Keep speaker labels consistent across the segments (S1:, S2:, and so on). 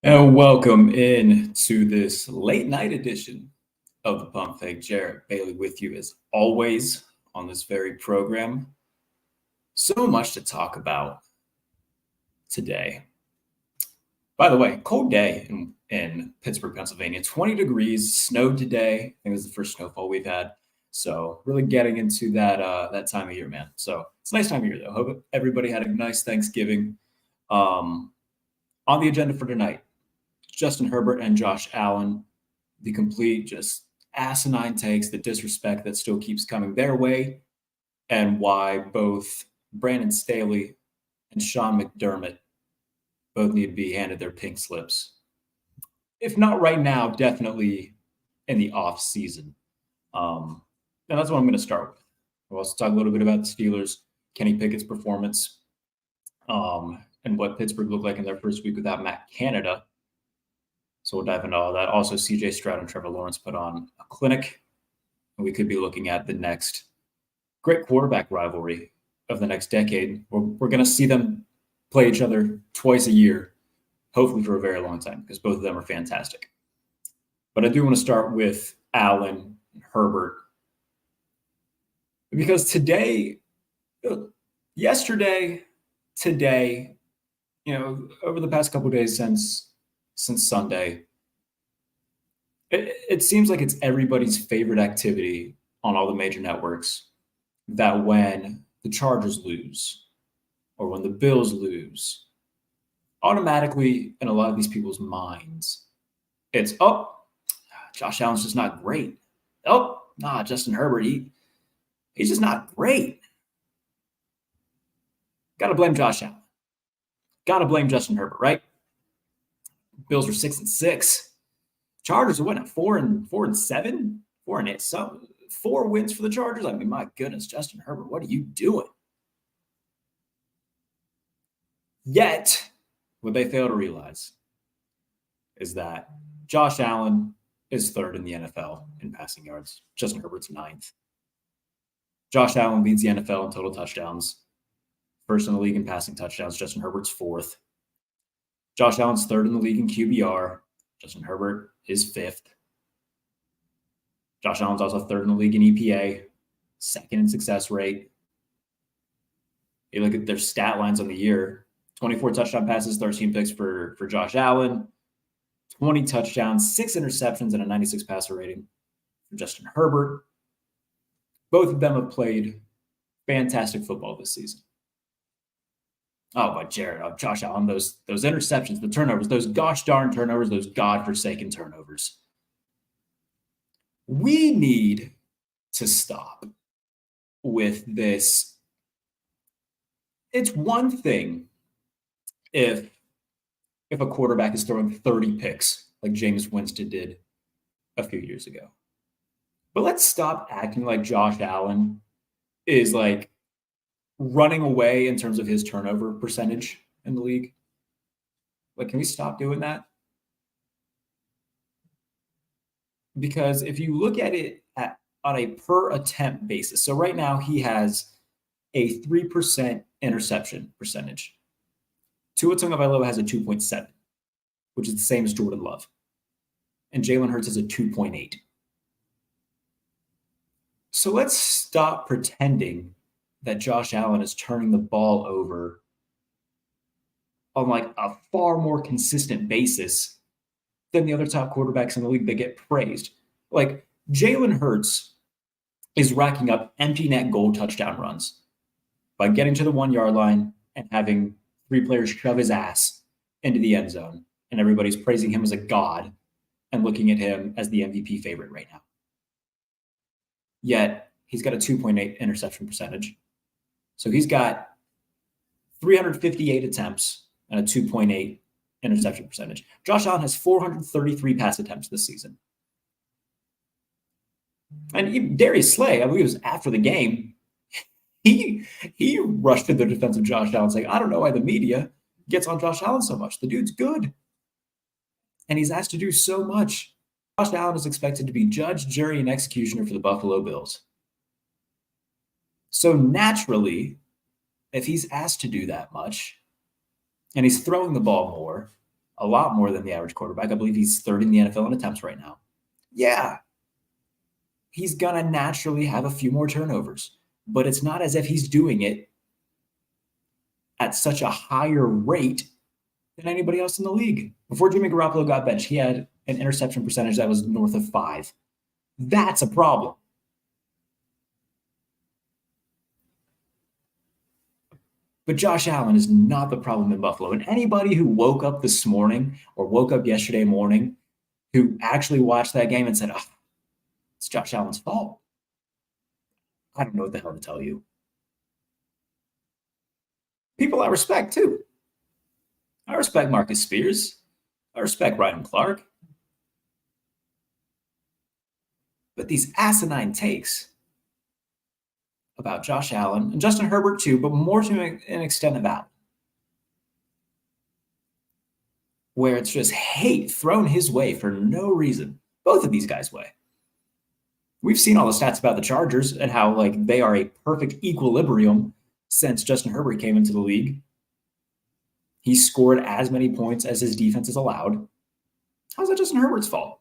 S1: And welcome in to this late night edition of the Pump Fake. Jarrett Bailey with you as always on this very program. So much to talk about today. By the way, cold day in Pittsburgh, Pennsylvania. 20 degrees, snowed today. I think it was the first snowfall we've had. So really getting into that time of year, man. So it's a nice time of year though. Hope everybody had a nice Thanksgiving. On the agenda for tonight, Justin Herbert and Josh Allen, the complete just asinine takes, the disrespect that still keeps coming their way, and why both Brandon Staley and Sean McDermott both need to be handed their pink slips. If not right now, definitely in the off season. And that's what I'm going to start with. We'll also talk a little bit about the Steelers, Kenny Pickett's performance, and what Pittsburgh looked like in their first week without Matt Canada. So we'll dive into all that. Also, CJ Stroud and Trevor Lawrence put on a clinic, and we could be looking at the next great quarterback rivalry of the next decade. We're going to see them play each other twice a year, hopefully for a very long time, because both of them are fantastic. But I do want to start with Allen and Herbert, because yesterday, today, over the past couple of days since Sunday, it seems like it's everybody's favorite activity on all the major networks that when the Chargers lose or when the Bills lose, automatically in a lot of these people's minds, it's, Josh Allen's just not great. Justin Herbert, he's just not great. Got to blame Josh Allen. Got to blame Justin Herbert, right? Bills are 6-6. Chargers are winning 4-7, 4-8. So 4 wins for the Chargers. I mean, my goodness, Justin Herbert, what are you doing? Yet, what they fail to realize is that Josh Allen is 3rd in the NFL in passing yards. Justin Herbert's 9th. Josh Allen leads the NFL in total touchdowns. 1st in the league in passing touchdowns. Justin Herbert's 4th. Josh Allen's 3rd in the league in QBR. Justin Herbert is 5th. Josh Allen's also 3rd in the league in EPA, 2nd in success rate. You look at their stat lines on the year: 24 touchdown passes, 13 picks for Josh Allen, 20 touchdowns, 6 interceptions, and a 96 passer rating for Justin Herbert. Both of them have played fantastic football this season. Oh, but Jarrett, Josh Allen, those interceptions, the turnovers, those gosh darn turnovers, those godforsaken turnovers. We need to stop with this. It's one thing if a quarterback is throwing 30 picks like Jameis Winston did a few years ago. But let's stop acting like Josh Allen is like running away in terms of his turnover percentage in the league. Like, can we stop doing that? Because if you look at it on a per attempt basis, so right now he has a 3% interception percentage. Tua Tagovailoa has a 2.7, which is the same as Jordan Love. And Jalen Hurts has a 2.8. So let's stop pretending that Josh Allen is turning the ball over on like a far more consistent basis than the other top quarterbacks in the league that get praised. Like Jalen Hurts is racking up empty net goal touchdown runs by getting to the 1-yard line and having 3 players shove his ass into the end zone. And everybody's praising him as a god and looking at him as the MVP favorite right now. Yet he's got a 2.8 interception percentage. So he's got 358 attempts and a 2.8 interception percentage. Josh Allen has 433 pass attempts this season. And Darius Slay, I believe it was after the game, he rushed to the defense of Josh Allen saying, I don't know why the media gets on Josh Allen so much. The dude's good. And he's asked to do so much. Josh Allen is expected to be judge, jury, and executioner for the Buffalo Bills. So naturally, if he's asked to do that much, and he's throwing the ball more, a lot more than the average quarterback. I believe he's third in the NFL in attempts right now. Yeah, he's going to naturally have a few more turnovers, but it's not as if he's doing it at such a higher rate than anybody else in the league. Before Jimmy Garoppolo got benched, he had an interception percentage that was north of 5. That's a problem. But Josh Allen is not the problem in Buffalo. And anybody who woke up this morning or woke up yesterday morning who actually watched that game and said, oh, it's Josh Allen's fault, I don't know what the hell to tell you. People I respect, too. I respect Marcus Spears. I respect Ryan Clark. But these asinine takes about Josh Allen and Justin Herbert too, but more to an extent of that, where it's just hate thrown his way for no reason. Both of these guys' way. We've seen all the stats about the Chargers and how like they are a perfect equilibrium since Justin Herbert came into the league. He scored as many points as his defense has allowed. How's that Justin Herbert's fault?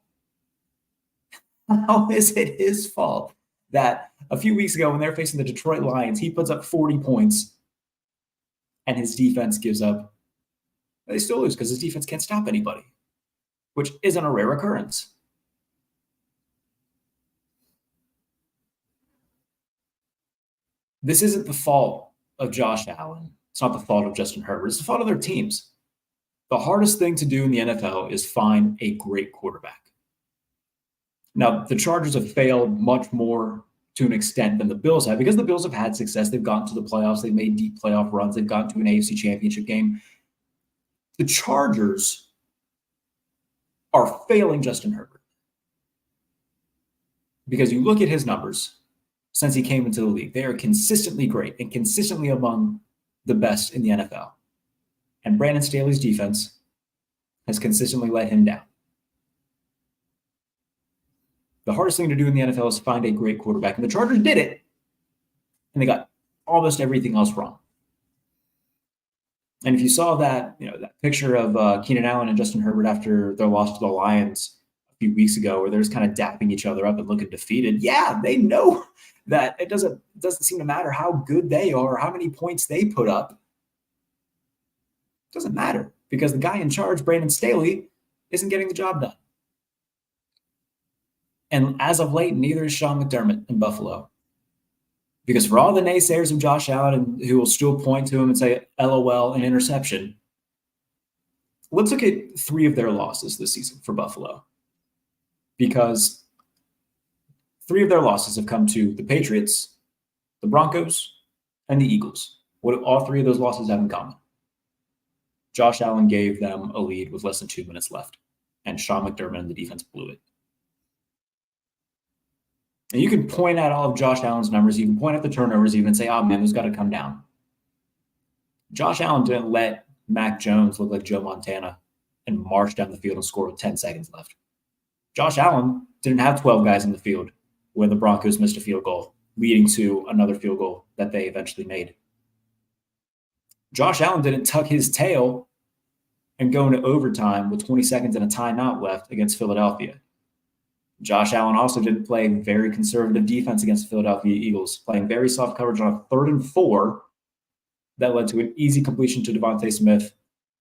S1: How is it his fault that a few weeks ago when they're facing the Detroit Lions, he puts up 40 points and his defense gives up? They still lose because his defense can't stop anybody, which isn't a rare occurrence. This isn't the fault of Josh Allen. It's not the fault of Justin Herbert. It's the fault of their teams. The hardest thing to do in the NFL is find a great quarterback. Now, the Chargers have failed much more to an extent than the Bills have because the Bills have had success. They've gotten to the playoffs. They've made deep playoff runs. They've gotten to an AFC championship game. The Chargers are failing Justin Herbert because you look at his numbers since he came into the league. They are consistently great and consistently among the best in the NFL. And Brandon Staley's defense has consistently let him down. The hardest thing to do in the NFL is find a great quarterback. And the Chargers did it. And they got almost everything else wrong. And if you saw that, that picture of Keenan Allen and Justin Herbert after their loss to the Lions a few weeks ago, where they're just kind of dapping each other up and looking defeated. Yeah, they know that it doesn't seem to matter how good they are or how many points they put up. It doesn't matter because the guy in charge, Brandon Staley, isn't getting the job done. And as of late, neither is Sean McDermott in Buffalo. Because for all the naysayers of Josh Allen and who will still point to him and say, LOL, an interception, let's look at 3 of their losses this season for Buffalo. Because 3 of their losses have come to the Patriots, the Broncos, and the Eagles. What do all 3 of those losses have in common? Josh Allen gave them a lead with less than 2 minutes left, and Sean McDermott and the defense blew it. And you can point at all of Josh Allen's numbers. You can point at the turnovers even and say, oh, man, those got to come down. Josh Allen didn't let Mac Jones look like Joe Montana and march down the field and score with 10 seconds left. Josh Allen didn't have 12 guys in the field when the Broncos missed a field goal, leading to another field goal that they eventually made. Josh Allen didn't tuck his tail and go into overtime with 20 seconds and a timeout left against Philadelphia. Josh Allen also didn't play very conservative defense against the Philadelphia Eagles, playing very soft coverage on a 3rd and 4 that led to an easy completion to Devontae Smith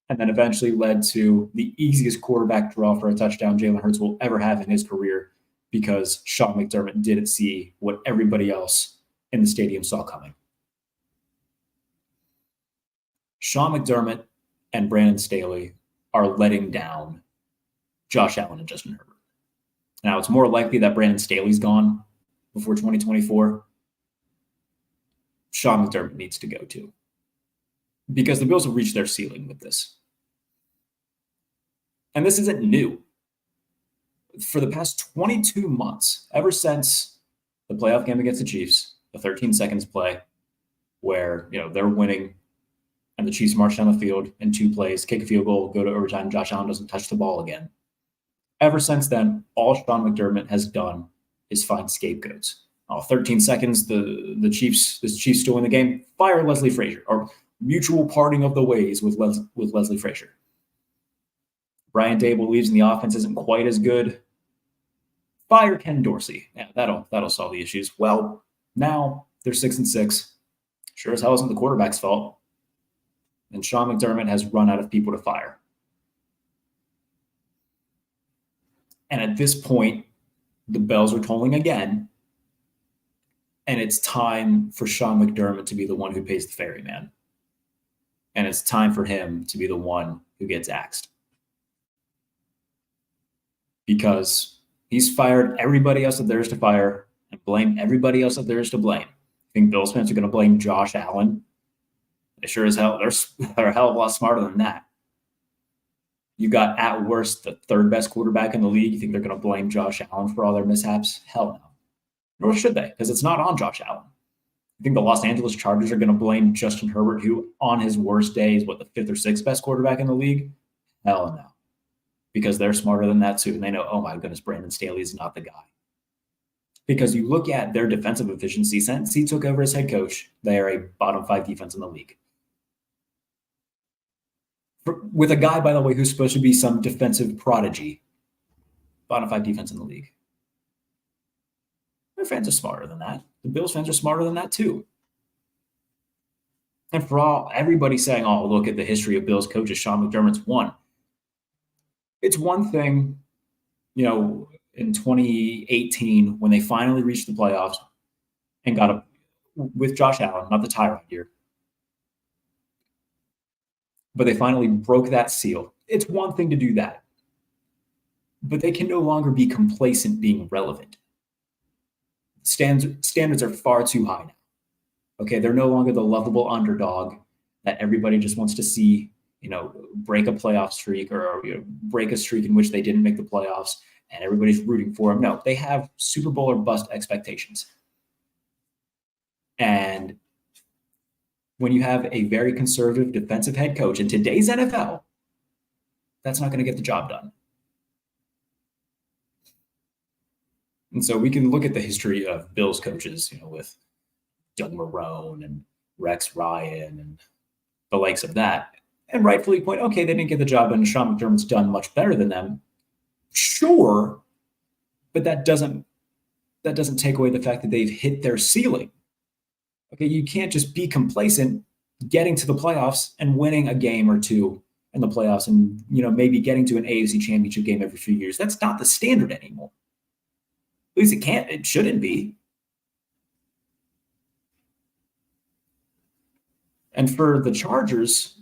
S1: and then eventually led to the easiest quarterback draw for a touchdown Jalen Hurts will ever have in his career because Sean McDermott didn't see what everybody else in the stadium saw coming. Sean McDermott and Brandon Staley are letting down Josh Allen and Justin Herbert. Now, it's more likely that Brandon Staley's gone before 2024. Sean McDermott needs to go too. Because the Bills have reached their ceiling with this. And this isn't new. For the past 22 months, ever since the playoff game against the Chiefs, the 13 seconds play, where they're winning and the Chiefs march down the field in 2 plays, kick a field goal, go to overtime, Josh Allen doesn't touch the ball again. Ever since then, all Sean McDermott has done is find scapegoats. 13 seconds, the Chiefs still win the game. Fire Leslie Frazier, or mutual parting of the ways with Leslie Frazier. Brian Dable leaves and the offense isn't quite as good. Fire Ken Dorsey. Yeah, that'll solve the issues. Well, now they're 6-6. Sure as hell isn't the quarterback's fault. And Sean McDermott has run out of people to fire. And at this point, the bells are tolling again. And it's time for Sean McDermott to be the one who pays the ferryman. And it's time for him to be the one who gets axed. Because he's fired everybody else that there is to fire and blamed everybody else that there is to blame. I think Bills fans are going to blame Josh Allen. They sure as hell, they're a hell of a lot smarter than that. You got, at worst, the third best quarterback in the league. You think they're going to blame Josh Allen for all their mishaps? Hell no. Nor should they, because it's not on Josh Allen. I think the Los Angeles Chargers are going to blame Justin Herbert, who on his worst day is, the fifth or sixth best quarterback in the league? Hell no. Because they're smarter than that too. And they know, oh my goodness, Brandon Staley is not the guy. Because you look at their defensive efficiency since he took over as head coach, they are a bottom 5 defense in the league. With a guy, by the way, who's supposed to be some defensive prodigy. Bottom 5 defense in the league. Their fans are smarter than that. The Bills fans are smarter than that too. And for everybody saying, oh, look at the history of Bills coaches, Sean McDermott's won. It's one thing, in 2018, when they finally reached the playoffs and got with Josh Allen, not the Tyrod year, but they finally broke that seal. It's one thing to do that. But they can no longer be complacent being relevant. Standards are far too high now. Okay, they're no longer the lovable underdog that everybody just wants to see, break a playoff streak or break a streak in which they didn't make the playoffs and everybody's rooting for them. No, they have Super Bowl or bust expectations. And when you have a very conservative defensive head coach in today's NFL, that's not going to get the job done. And so we can look at the history of Bills coaches, with Doug Marrone and Rex Ryan and the likes of that, and rightfully point, okay, they didn't get the job done. Sean McDermott's done much better than them. Sure, but that doesn't take away the fact that they've hit their ceiling. Okay, you can't just be complacent getting to the playoffs and winning a game or two in the playoffs and, maybe getting to an AFC championship game every few years. That's not the standard anymore. At least it shouldn't be. And for the Chargers,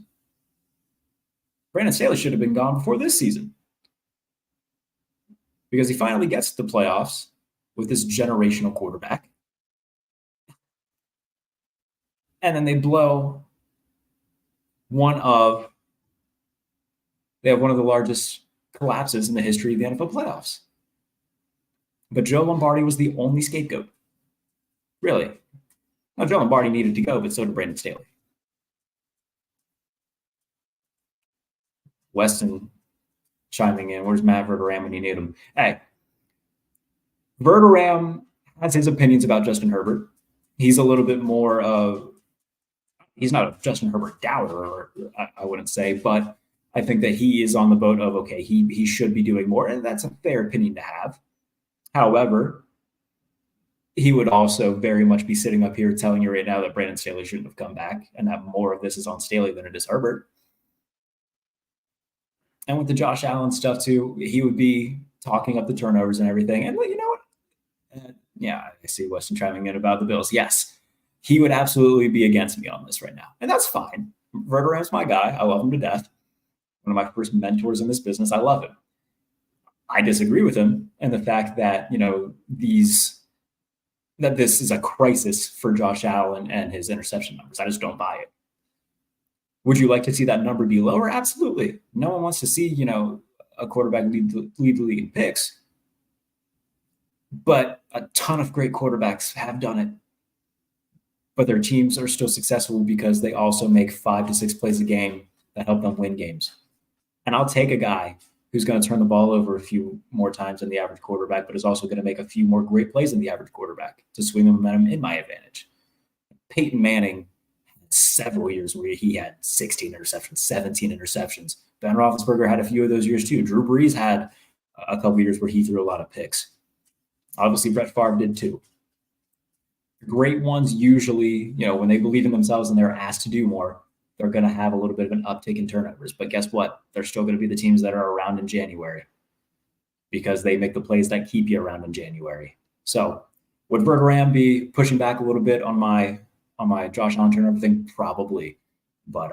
S1: Brandon Staley should have been gone before this season. Because he finally gets to the playoffs with this generational quarterback. And then they have one of the largest collapses in the history of the NFL playoffs. But Joe Lombardi was the only scapegoat. Really. Now, Joe Lombardi needed to go, but so did Brandon Staley. Weston chiming in. Where's Matt Verderam when you need him? Hey, Verderam has his opinions about Justin Herbert. He's a little bit more of, he's not a Justin Herbert doubter, I wouldn't say, but I think that he is on the boat of, okay, he should be doing more, and that's a fair opinion to have. However, he would also very much be sitting up here telling you right now that Brandon Staley shouldn't have come back and that more of this is on Staley than it is Herbert. And with the Josh Allen stuff too, he would be talking up the turnovers and everything. And you know what? Yeah, I see Weston chiming in about the Bills. Yes, he would absolutely be against me on this right now. And that's fine. Verderam's my guy. I love him to death. One of my first mentors in this business. I love him. I disagree with him and the fact that, that this is a crisis for Josh Allen and his interception numbers. I just don't buy it. Would you like to see that number be lower? Absolutely. No one wants to see, a quarterback lead the league in picks. But a ton of great quarterbacks have done it. But their teams are still successful because they also make 5 to 6 plays a game that help them win games. And I'll take a guy who's going to turn the ball over a few more times than the average quarterback, but is also going to make a few more great plays than the average quarterback to swing the momentum in my advantage. Peyton Manning had several years where he had 16 interceptions, 17 interceptions. Ben Roethlisberger had a few of those years too. Drew Brees had a couple years where he threw a lot of picks. Obviously, Brett Favre did too. Great ones usually, when they believe in themselves and they're asked to do more, they're going to have a little bit of an uptick in turnovers. But guess what? They're still going to be the teams that are around in January because they make the plays that keep you around in January. So would Verderame be pushing back a little bit on my Josh Allen turnover thing? Probably. But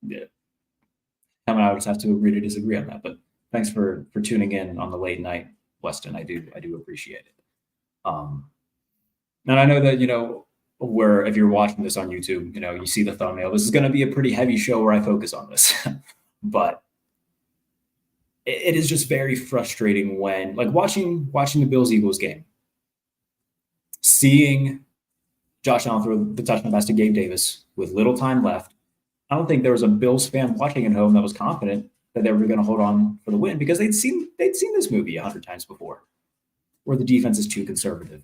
S1: yeah. I mean, I would just have to agree to disagree on that. But thanks for tuning in on the late night, Weston. I do appreciate it. And I know that, where if you're watching this on YouTube, you see the thumbnail. This is going to be a pretty heavy show where I focus on this. But it is just very frustrating when, like, watching the Bills-Eagles game, seeing Josh Allen throw the touchdown pass to Gabe Davis with little time left. I don't think there was a Bills fan watching at home that was confident that they were going to hold on for the win because they'd seen this movie 100 times before, where the defense is too conservative.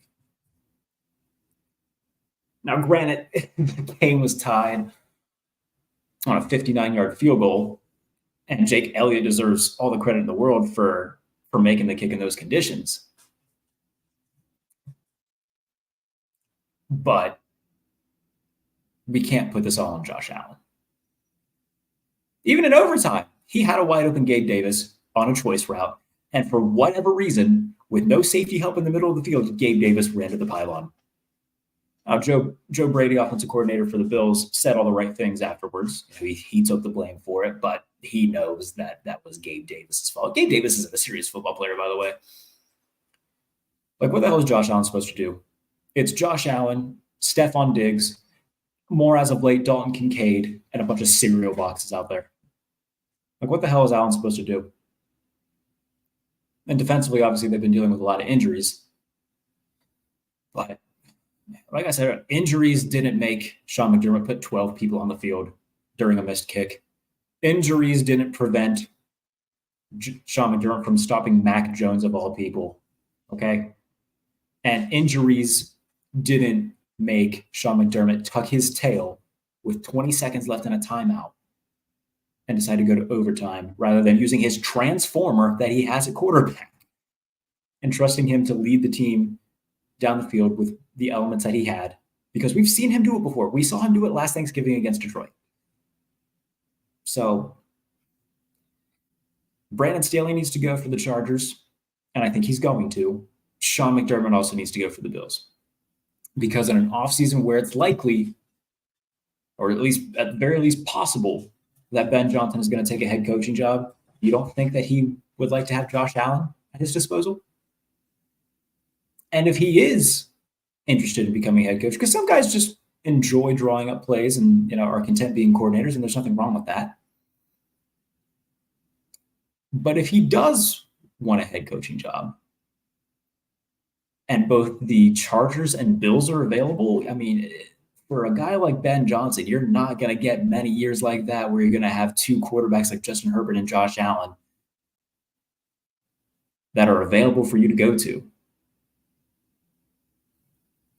S1: Now, granted, the game was tied on a 59-yard field goal, and Jake Elliott deserves all the credit in the world for making the kick in those conditions. But we can't put this all on Josh Allen. Even in overtime, he had a wide open Gabe Davis on a choice route, and for whatever reason, with no safety help in the middle of the field, Gabe Davis ran to the pylon. Joe Brady, offensive coordinator for the Bills, said all the right things afterwards. He took the blame for it, but he knows that was Gabe Davis's fault. Gabe Davis isn't a serious football player, by the way. Like, what the hell is Josh Allen supposed to do? It's Josh Allen, Stephon Diggs, more as of late, Dalton Kincaid, and a bunch of cereal boxes out there. Like, what the hell is Allen supposed to do? And defensively, obviously, they've been dealing with a lot of injuries. But like I said, injuries didn't make Sean McDermott put 12 people on the field during a missed kick. Injuries didn't prevent Sean McDermott from stopping Mac Jones, of all people. Okay? And injuries didn't make Sean McDermott tuck his tail with 20 seconds left in a timeout and decide to go to overtime rather than using his transformer that he has at quarterback and trusting him to lead the team down the field with the elements that he had, because we've seen him do it before. We saw him do it last Thanksgiving against Detroit. So Brandon Staley needs to go for the Chargers, and I think he's going to. Sean McDermott also needs to go for the Bills, because in an offseason where it's likely, or at least at the very least possible, that Ben Johnson is going to take a head coaching job, you don't think that he would like to have Josh Allen at his disposal? And if he is interested in becoming a head coach, because some guys just enjoy drawing up plays and are content being coordinators, and there's nothing wrong with that. But if he does want a head coaching job, and both the Chargers and Bills are available, I mean, for a guy like Ben Johnson, you're not going to get many years like that where you're going to have two quarterbacks like Justin Herbert and Josh Allen that are available for you to go to.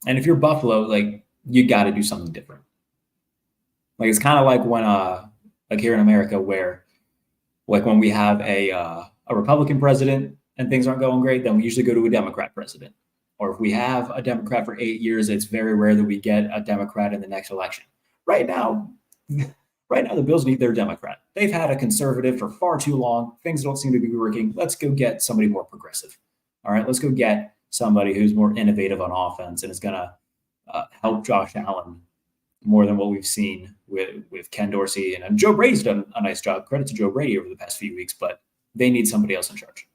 S1: And if you're Buffalo, like, you got to do something different. Like, it's kind of like when, like here in America, where, like, when we have a Republican president and things aren't going great, then we usually go to a Democrat president. Or if we have a Democrat for 8 years, it's very rare that we get a Democrat in the next election. Right now, the Bills need their Democrat. They've had a conservative for far too long. Things don't seem to be working. Let's go get somebody more progressive. All right, let's go get somebody who's more innovative on offense and is going to help Josh Allen more than what we've seen with Ken Dorsey. And Joe Brady's done a nice job. Credit to Joe Brady over the past few weeks, but they need somebody else in charge.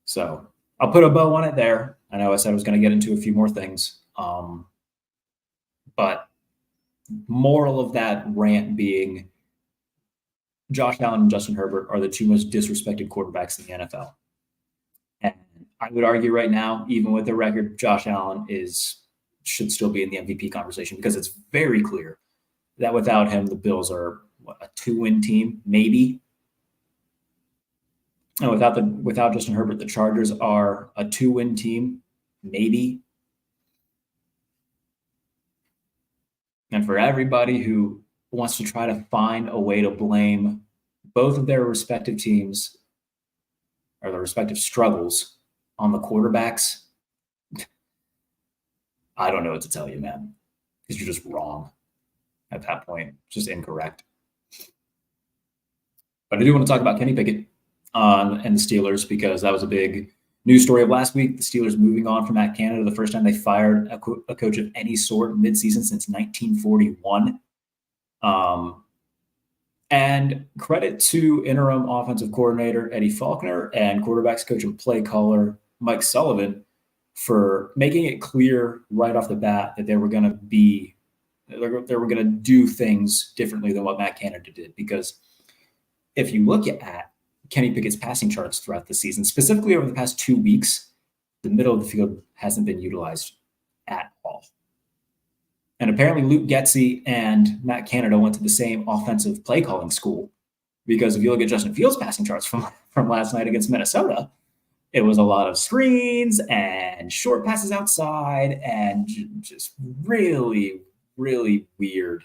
S1: So I'll put a bow on it there. I know I said I was going to get into a few more things. But moral of that rant being, Josh Allen and Justin Herbert are the two most disrespected quarterbacks in the NFL. And I would argue right now, even with the record, Josh Allen should still be in the MVP conversation, because it's very clear that without him, the Bills are a 2-win team, maybe. And without Justin Herbert, the Chargers are a 2-win team, maybe. And for everybody who wants to try to find a way to blame both of their respective teams or their respective struggles on the quarterbacks, I don't know what to tell you, man, because you're just wrong at that point, just incorrect. But I do want to talk about Kenny Pickett and the Steelers because that was a big news story of last week. The Steelers moving on from Matt Canada, the first time they fired a coach of any sort midseason since 1941. And credit to interim offensive coordinator Eddie Faulkner and quarterbacks coach and play caller Mike Sullivan for making it clear right off the bat that they were going to do things differently than what Matt Canada did. Because if you look at Kenny Pickett's passing charts throughout the season, specifically over the past 2 weeks, the middle of the field hasn't been utilized at all. And apparently Luke Getsy and Matt Canada went to the same offensive play calling school, because if you look at Justin Fields' passing charts from last night against Minnesota, it was a lot of screens and short passes outside and just really, really weird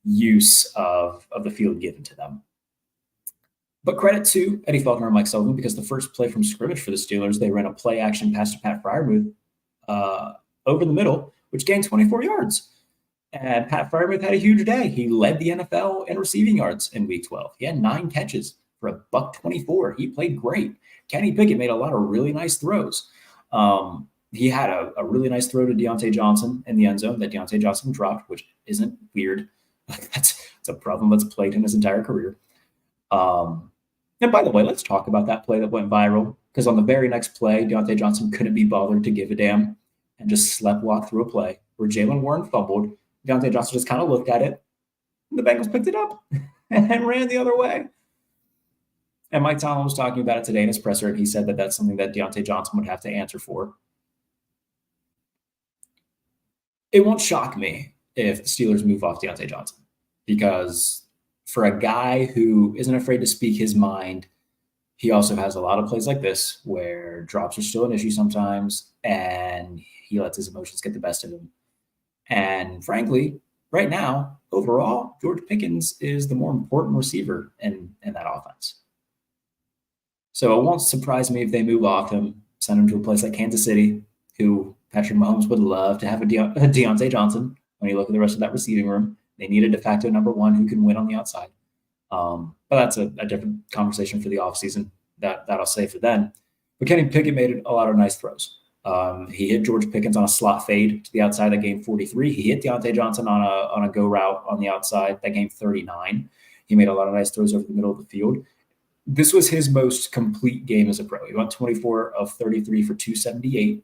S1: use of the field given to them. But credit to Eddie Faulkner and Mike Sullivan, because the first play from scrimmage for the Steelers, they ran a play action pass to Pat Freiermuth over the middle, which gained 24 yards. And Pat Freiermuth had a huge day. He led the NFL in receiving yards in Week 12. He had 9 catches for $124. He played great. Kenny Pickett made a lot of really nice throws. He had a really nice throw to Deontay Johnson in the end zone that Deontay Johnson dropped, which isn't weird. That's a problem that's plagued him his entire career. And by the way, let's talk about that play that went viral, because on the very next play, Deontay Johnson couldn't be bothered to give a damn and just sleptwalk through a play where Jalen Warren fumbled. Deontay Johnson just kind of looked at it, and the Bengals picked it up and ran the other way. And Mike Tomlin was talking about it today in his presser, and he said that that's something that Deontay Johnson would have to answer for. It won't shock me if the Steelers move off Deontay Johnson, because for a guy who isn't afraid to speak his mind, he also has a lot of plays like this where drops are still an issue sometimes, and he lets his emotions get the best of him. And frankly, right now, overall, George Pickens is the more important receiver in that offense. So it won't surprise me if they move off him, send him to a place like Kansas City, who Patrick Mahomes would love to have a Deontay Johnson. When you look at the rest of that receiving room, they need a de facto number one who can win on the outside. But that's a different conversation for the offseason that I'll save for then. But Kenny Pickett made a lot of nice throws. He hit George Pickens on a slot fade to the outside that gained 43. He hit Deontay Johnson on a go route on the outside that gained 39. He made a lot of nice throws over the middle of the field. This was his most complete game as a pro. He went 24 of 33 for 278.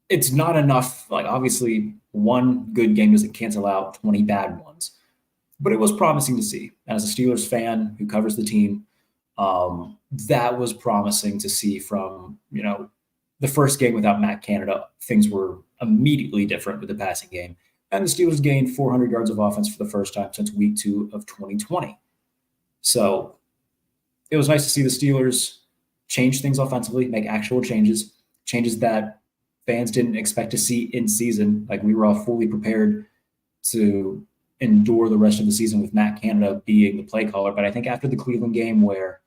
S1: It's not enough. Like, obviously, one good game doesn't cancel out 20 bad ones. But it was promising to see. As a Steelers fan who covers the team, that was promising to see from, the first game without Matt Canada. Things were immediately different with the passing game. And the Steelers gained 400 yards of offense for the first time since week 2 of 2020. So it was nice to see the Steelers change things offensively, make actual changes that fans didn't expect to see in season. Like, we were all fully prepared to endure the rest of the season with Matt Canada being the play caller. But I think after the Cleveland game, where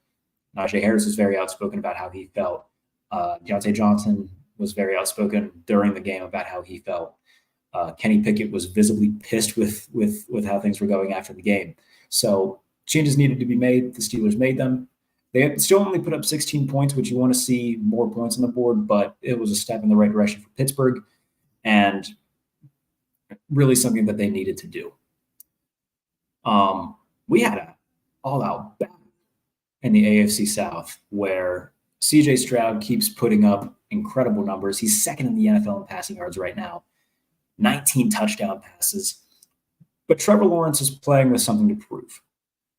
S1: Najee Harris was very outspoken about how he felt, Deontay Johnson was very outspoken during the game about how he felt. Kenny Pickett was visibly pissed with how things were going after the game. So changes needed to be made. The Steelers made them. They still only put up 16 points, which you want to see more points on the board, but it was a step in the right direction for Pittsburgh and really something that they needed to do. We had an all-out battle in the AFC South where CJ Stroud keeps putting up incredible numbers. He's second in the NFL in passing yards right now, 19 touchdown passes. But Trevor Lawrence is playing with something to prove.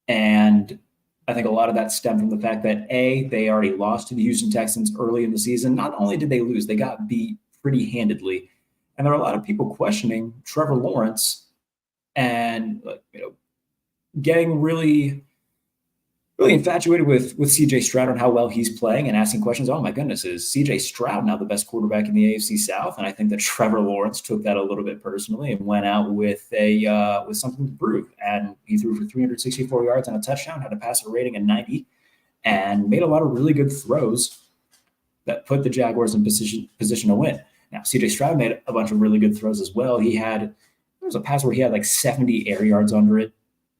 S1: And I think a lot of that stemmed from the fact that, A, they already lost to the Houston Texans early in the season. Not only did they lose, they got beat pretty handedly. And there are a lot of people questioning Trevor Lawrence and, getting really really infatuated with CJ Stroud and how well he's playing and asking questions. Oh my goodness, is CJ Stroud now the best quarterback in the AFC South? And I think that Trevor Lawrence took that a little bit personally and went out with with something to prove. And he threw for 364 yards and a touchdown, had a passer rating of 90, and made a lot of really good throws that put the Jaguars in position to win. Now, CJ Stroud made a bunch of really good throws as well. There was a pass where he had like 70 air yards under it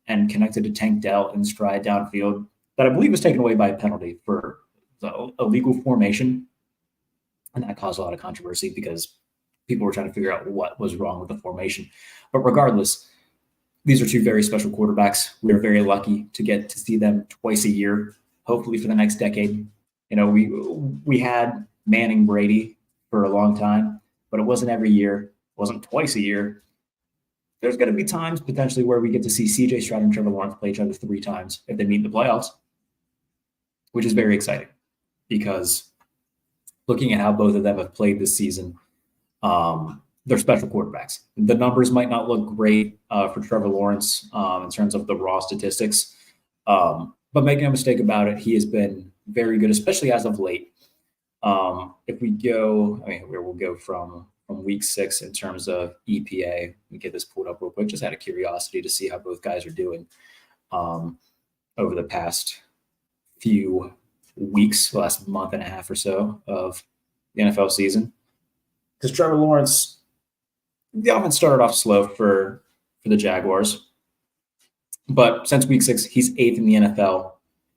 S1: and connected to Tank Dell in stride downfield that I believe was taken away by a penalty for the illegal formation. And that caused a lot of controversy because people were trying to figure out what was wrong with the formation. But regardless, these are two very special quarterbacks. We are very lucky to get to see them twice a year, hopefully for the next decade. You know, we had Manning Brady for a long time, but it wasn't every year. It wasn't twice a year. There's going to be times potentially where we get to see CJ Stroud and Trevor Lawrence play each other 3 times if they meet in the playoffs, which is very exciting because looking at how both of them have played this season, they're special quarterbacks. The numbers might not look great for Trevor Lawrence in terms of the raw statistics, but make no mistake about it, he has been very good, especially as of late. If we go, we'll go from week 6 in terms of EPA. Let me get this pulled up real quick, just out of curiosity to see how both guys are doing over the past few weeks, last month and a half or so of the NFL season. Because Trevor Lawrence, the offense started off slow for the Jaguars, but since week 6, he's 8th in the NFL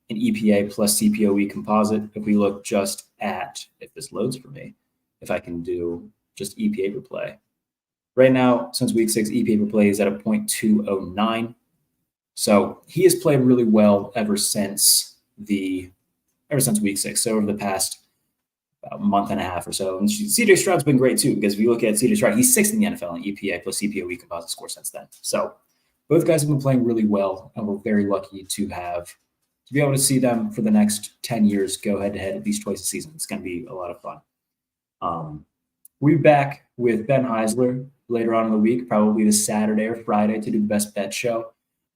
S1: in EPA plus CPOE composite. If we look just at, if this loads for me, if I can do just EPA per play. Right now, since week 6, EPA per play is at a 0.209. So he has played really well ever since week 6. So over the past month and a half or so. And CJ Stroud's been great too, because if you look at CJ Stroud, he's 6th in the NFL in EPA plus CPOE composite score since then. So both guys have been playing really well, and we're very lucky to be able to see them for the next 10 years go head to head at least twice a season. It's going to be a lot of fun. We'll be back with Ben Heisler later on in the week, probably this Saturday or Friday, to do the best bet show.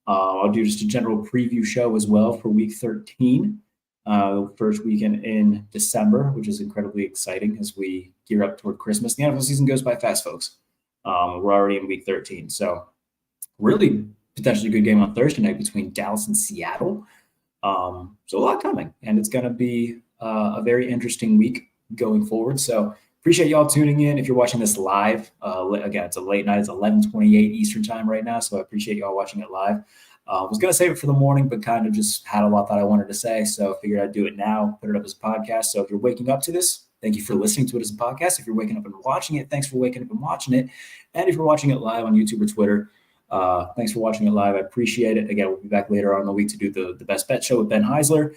S1: I'll do just a general preview show as well for week 13, the first weekend in December, which is incredibly exciting as we gear up toward Christmas. The NFL season goes by fast, folks. We're already in week 13. So really potentially good game on Thursday night between Dallas and Seattle. So a lot coming, and it's going to be a very interesting week going forward. So appreciate y'all tuning in. If you're watching this live, again, it's a late night. It's 11:28 Eastern time right now, so I appreciate y'all watching it live. I was going to save it for the morning, but kind of just had a lot that I wanted to say, so I figured I'd do it now, put it up as a podcast. So if you're waking up to this, thank you for listening to it as a podcast. If you're waking up and watching it, thanks for waking up and watching it. And if you're watching it live on YouTube or Twitter, thanks for watching it live. I appreciate it. Again, we'll be back later on in the week to do the best bet show with Ben Heisler.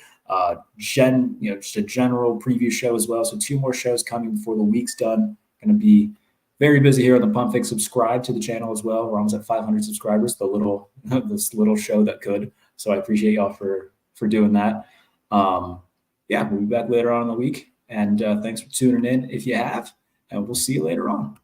S1: Just a general preview show as well. So 2 more shows coming before the week's done. Going to be very busy here on the Pump Fake. Subscribe to the channel as well. We're almost at 500 subscribers. This little show that could. So I appreciate y'all for doing that. We'll be back later on in the week. And thanks for tuning in if you have. And we'll see you later on.